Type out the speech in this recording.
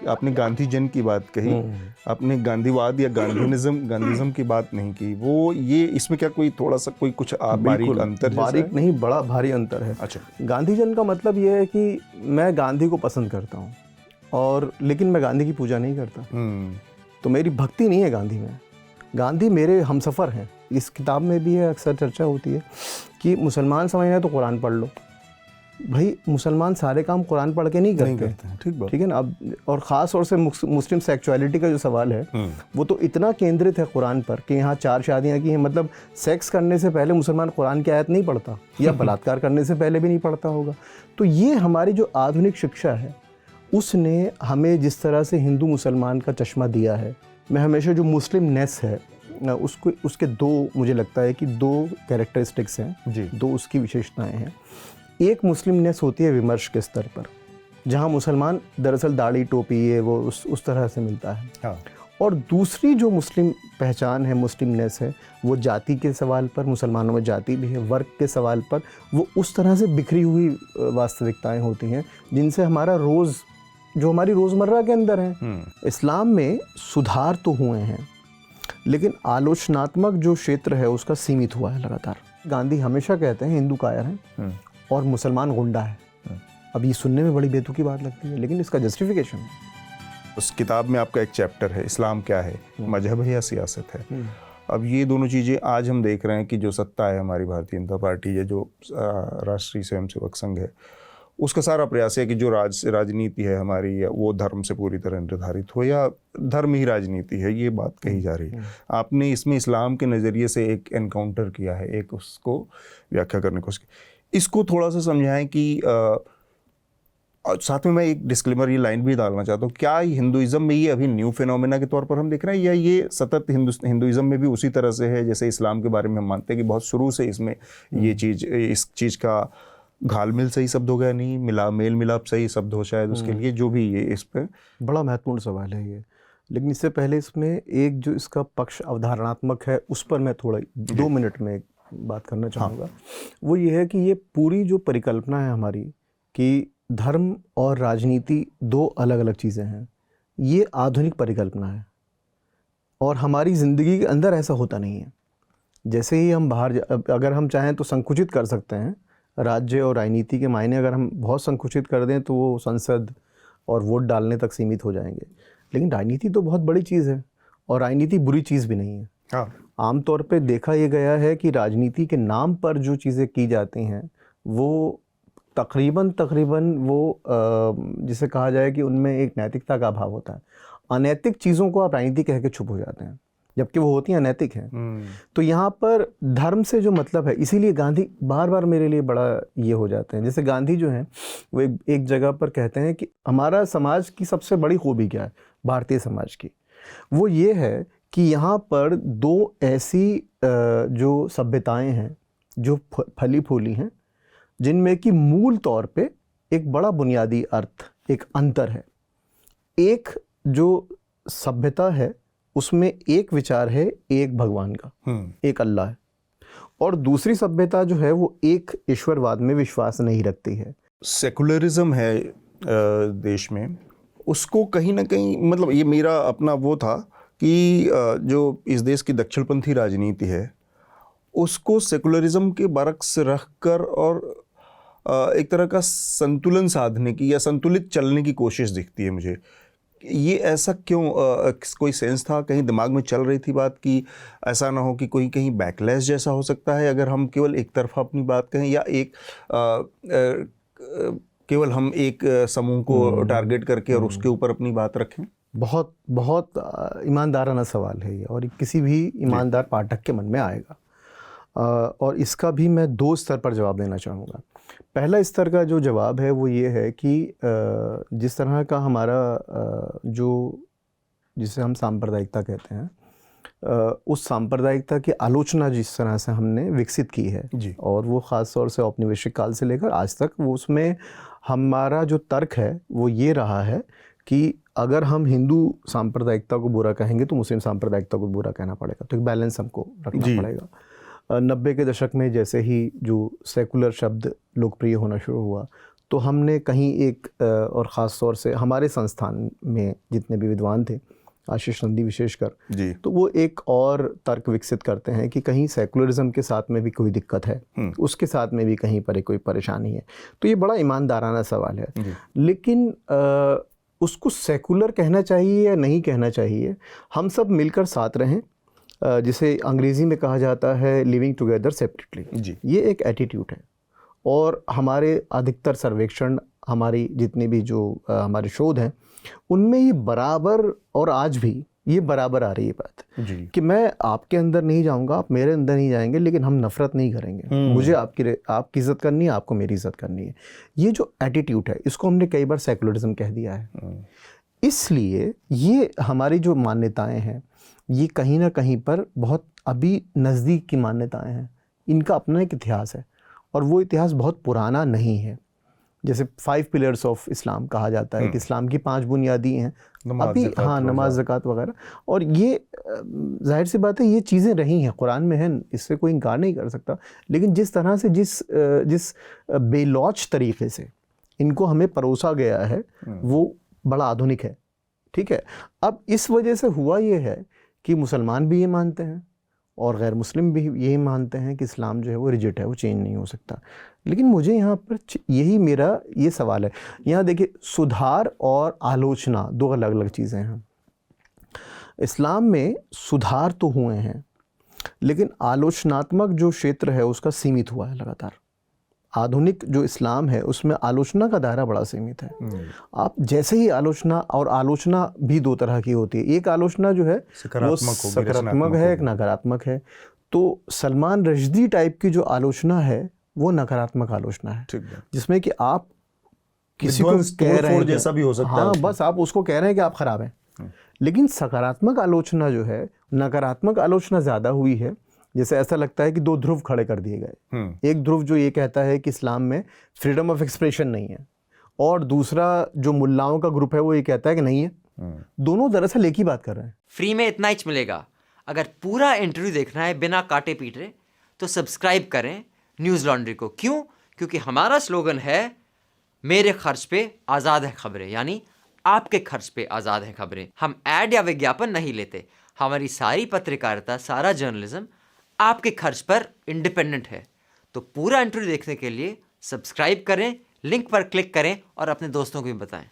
आपने गांधी जन की बात कही, आपने गांधीवाद या गांधीज्म की बात नहीं की। वो ये इसमें क्या कोई थोड़ा सा कोई कुछ बारीक अंतर बारीक नहीं, बड़ा भारी अंतर है। अच्छा, गांधी जन का मतलब ये है कि मैं गांधी को पसंद करता हूँ और लेकिन मैं गांधी की पूजा नहीं करता। तो मेरी भक्ति नहीं है गांधी में। गांधी मेरे हमसफ़र हैं। इस किताब में भी है, अक्सर चर्चा होती है कि मुसलमान समझना है तो कुरान पढ़ लो। भाई मुसलमान सारे काम कुरान पढ़ के नहीं करते हैं, ठीक है ना। अब और ख़ास तौर से मुस्लिम सेक्सुअलिटी का जो सवाल है वो तो इतना केंद्रित है कुरान पर कि यहाँ 4 शादियाँ की हैं। मतलब सेक्स करने से पहले मुसलमान कुरान की आयत नहीं पढ़ता, या बलात्कार करने से पहले भी नहीं पढ़ता होगा। तो ये हमारी जो आधुनिक शिक्षा है उसने हमें जिस तरह से हिंदू मुसलमान का चश्मा दिया है, मैं हमेशा जो मुस्लिम नेस है उसको, उसके दो मुझे लगता है कि 2 कैरेक्टरिस्टिक्स हैं जी, 2 उसकी विशेषताएं हैं। एक मुस्लिम नेस होती है विमर्श के स्तर पर, जहाँ मुसलमान दरअसल दाढ़ी टोपी ये वो उस तरह से मिलता है। हाँ। और दूसरी जो मुस्लिम पहचान है, मुस्लिम नेस है, वो जाति के सवाल पर, मुसलमानों में जाति भी है, वर्ग के सवाल पर वो उस तरह से बिखरी हुई वास्तविकताएं होती हैं जिनसे हमारा जो हमारी रोज़मर्रा के अंदर है। इस्लाम में सुधार तो हुए हैं लेकिन आलोचनात्मक जो क्षेत्र है उसका सीमित हुआ है लगातार। गांधी हमेशा कहते हैं हिंदू कायर हैं और मुसलमान गुंडा है। अब ये सुनने में बड़ी बेतुकी बात लगती है लेकिन इसका जस्टिफिकेशन है। उस किताब में आपका एक चैप्टर है इस्लाम क्या है, मजहब है या सियासत है। अब ये दोनों चीज़ें आज हम देख रहे हैं कि जो सत्ता है हमारी भारतीय जनता पार्टी या जो राष्ट्रीय स्वयंसेवक संघ है, उसका सारा प्रयास है कि जो राजनीति है हमारी वो धर्म से पूरी तरह निर्धारित हो या धर्म ही राजनीति है, ये बात कही जा रही है। आपने इसमें इस्लाम के नज़रिए से एक एनकाउंटर किया है, एक उसको व्याख्या करने की कोशिश की। इसको थोड़ा सा समझाएं कि और साथ में मैं एक डिस्क्लेमर ये लाइन भी डालना चाहता हूँ, क्या हिंदुइज्म में ये अभी न्यू फिनोमेना के तौर पर हम देख रहे हैं या ये सतत हिंदुइज्म में भी उसी तरह से है जैसे इस्लाम के बारे में हम मानते हैं कि बहुत शुरू से इसमें ये चीज़, इस चीज़ का घालमेल सही शब्द हो गया, नहीं मेल मिलाप सही शब्द हो शायद उसके लिए, जो भी ये इस पर बड़ा महत्वपूर्ण सवाल है ये। लेकिन इससे पहले इसमें एक जो इसका पक्ष अवधारणात्मक है उस पर मैं थोड़ा 2 मिनट में बात करना चाहूँगा। हाँ। वो ये है कि ये पूरी जो परिकल्पना है हमारी कि धर्म और राजनीति 2 अलग अलग चीज़ें हैं, ये आधुनिक परिकल्पना है और हमारी ज़िंदगी के अंदर ऐसा होता नहीं है। जैसे ही हम बाहर अगर हम चाहें तो संकुचित कर सकते हैं राज्य और राजनीति के मायने, अगर हम बहुत संकुचित कर दें तो वो संसद और वोट डालने तक सीमित हो जाएंगे। लेकिन राजनीति तो बहुत बड़ी चीज़ है और राजनीति बुरी चीज़ भी नहीं है। हाँ। आमतौर पे देखा ये गया है कि राजनीति के नाम पर जो चीज़ें की जाती हैं वो तकरीबन वो जिसे कहा जाए कि उनमें एक नैतिकता का अभाव होता है। अनैतिक चीज़ों को आप राजनीति कह के चुप हो जाते हैं जबकि वो होती हैं अनैतिक हैं। तो यहाँ पर धर्म से जो मतलब है, इसीलिए गांधी बार बार मेरे लिए बड़ा ये हो जाते हैं। जैसे गांधी जो हैं वो एक जगह पर कहते हैं कि हमारा समाज की सबसे बड़ी खूबी क्या है, भारतीय समाज की, वो ये है कि यहाँ पर 2 ऐसी जो सभ्यताएं हैं जो फली फूली हैं जिनमें कि मूल तौर पे एक बड़ा बुनियादी अर्थ, एक अंतर है। एक जो सभ्यता है उसमें एक विचार है, एक भगवान का, एक अल्लाह है, और दूसरी सभ्यता जो है वो एक ईश्वरवाद में विश्वास नहीं रखती है। सेकुलरिज्म है देश में, उसको कहीं ना कहीं, मतलब ये मेरा अपना वो था कि जो इस देश की दक्षिणपंथी राजनीति है उसको सेकुलरिज्म के बरक्स रख कर और एक तरह का संतुलन साधने की या संतुलित चलने की कोशिश दिखती है मुझे। ये ऐसा क्यों, कोई सेंस था, कहीं दिमाग में चल रही थी बात कि ऐसा ना हो कि कोई कहीं बैकलैश जैसा हो सकता है अगर हम केवल एक तरफा अपनी बात कहें या केवल हम एक समूह को टारगेट करके और उसके ऊपर अपनी बात रखें। बहुत बहुत ईमानदाराना सवाल है ये और किसी भी ईमानदार पाठक के मन में आएगा। और इसका भी मैं 2 स्तर पर जवाब देना चाहूँगा। पहला स्तर का जो जवाब है वो ये है कि जिस तरह का हमारा जिसे हम सांप्रदायिकता कहते हैं, उस सांप्रदायिकता की आलोचना जिस तरह से हमने विकसित की है जी, और वो ख़ास तौर से औपनिवेशिक काल से लेकर आज तक, वो उसमें हमारा जो तर्क है वो ये रहा है कि अगर हम हिंदू सांप्रदायिकता को बुरा कहेंगे तो मुस्लिम सांप्रदायिकता को बुरा कहना पड़ेगा, तो एक बैलेंस हमको रखना पड़ेगा। 90 के दशक में जैसे ही जो सेकुलर शब्द लोकप्रिय होना शुरू हुआ तो हमने कहीं एक और ख़ास तौर से हमारे संस्थान में जितने भी विद्वान थे, आशीष नंदी विशेषकर जी, तो वो एक और तर्क विकसित करते हैं कि कहीं सेकुलरिज्म के साथ में भी कोई दिक्कत है, उसके साथ में भी कहीं पर कोई परेशानी है। तो ये बड़ा ईमानदाराना सवाल है, लेकिन उसको सेकुलर कहना चाहिए या नहीं कहना चाहिए, हम सब मिलकर साथ रहें, जिसे अंग्रेज़ी में कहा जाता है लिविंग टुगेदर सेपरेटली। जी, ये एक एटीट्यूड है और हमारे अधिकतर सर्वेक्षण, हमारी जितने भी जो हमारे शोध हैं उनमें ये बराबर, और आज भी ये बराबर आ रही है बात जी, कि मैं आपके अंदर नहीं जाऊंगा, आप मेरे अंदर नहीं जाएंगे, लेकिन हम नफरत नहीं करेंगे। मुझे आपकी इज्जत करनी है, आपको मेरी इज्जत करनी है। ये जो एटीट्यूड है इसको हमने कई बार सेकुलरिज्म कह दिया है। इसलिए ये हमारी जो मान्यताएं हैं ये कहीं ना कहीं पर बहुत अभी नज़दीक की मान्यताएं हैं। इनका अपना एक इतिहास है और वो इतिहास बहुत पुराना नहीं है। जैसे 5 पिलर्स ऑफ इस्लाम कहा जाता है कि इस्लाम की 5 बुनियादी हैं अभी, हाँ, नमाज, ज़कात वगैरह। और ये जाहिर सी बात है ये चीज़ें रही हैं, कुरान में हैं, इससे कोई इनकार नहीं कर सकता। लेकिन जिस तरह से जिस बेलौच तरीक़े से इनको हमें परोसा गया है वो बड़ा आधुनिक है, ठीक है। अब इस वजह से हुआ ये है कि मुसलमान भी ये मानते हैं और गैर मुस्लिम भी यही मानते हैं कि इस्लाम जो है वो रिजिड है, वो चेंज नहीं हो सकता। लेकिन मुझे यहाँ पर यही मेरा ये सवाल है, यहाँ देखिए, सुधार और आलोचना 2 अलग अलग चीज़ें हैं। इस्लाम में सुधार तो हुए हैं लेकिन आलोचनात्मक जो क्षेत्र है उसका सीमित हुआ है लगातार। आधुनिक जो इस्लाम है उसमें आलोचना का दायरा बड़ा सीमित है। आप जैसे ही आलोचना, और आलोचना भी 2 तरह की होती है, एक आलोचना जो है वो सकारात्मक है, एक नकारात्मक है। तो सलमान रश्दी टाइप की जो आलोचना है वो नकारात्मक आलोचना है, जिसमें कि आप किसी को कह रहे हैं जैसा भी हो सकता है, हाँ, बस आप उसको कह रहे हैं कि आप खराब हैं। लेकिन सकारात्मक आलोचना जो है, नकारात्मक आलोचना ज़्यादा हुई है। जैसे ऐसा लगता है कि 2 ध्रुव खड़े कर दिए गए। एक ध्रुव जो ये कहता है कि इस्लाम में फ्रीडम ऑफ एक्सप्रेशन नहीं है, और दूसरा जो मुल्लाओं का ग्रुप है वो ये कहता है कि नहीं है। दोनों दरअसल एक ही बात कर रहे हैं। फ्री में इतना ही मिलेगा। अगर पूरा इंटरव्यू देखना है बिना काटे पीटे तो सब्सक्राइब करें न्यूज़ लॉन्ड्री को। क्यों? क्योंकि हमारा स्लोगन है मेरे खर्च पे आज़ाद है खबरें, यानी आपके खर्च पे आज़ाद है खबरें। हम ऐड या विज्ञापन नहीं लेते। हमारी सारी पत्रकारिता, सारा जर्नलिज्म आपके खर्च पर इंडिपेंडेंट है। तो पूरा इंटरव्यू देखने के लिए सब्सक्राइब करें, लिंक पर क्लिक करें और अपने दोस्तों को भी बताएं।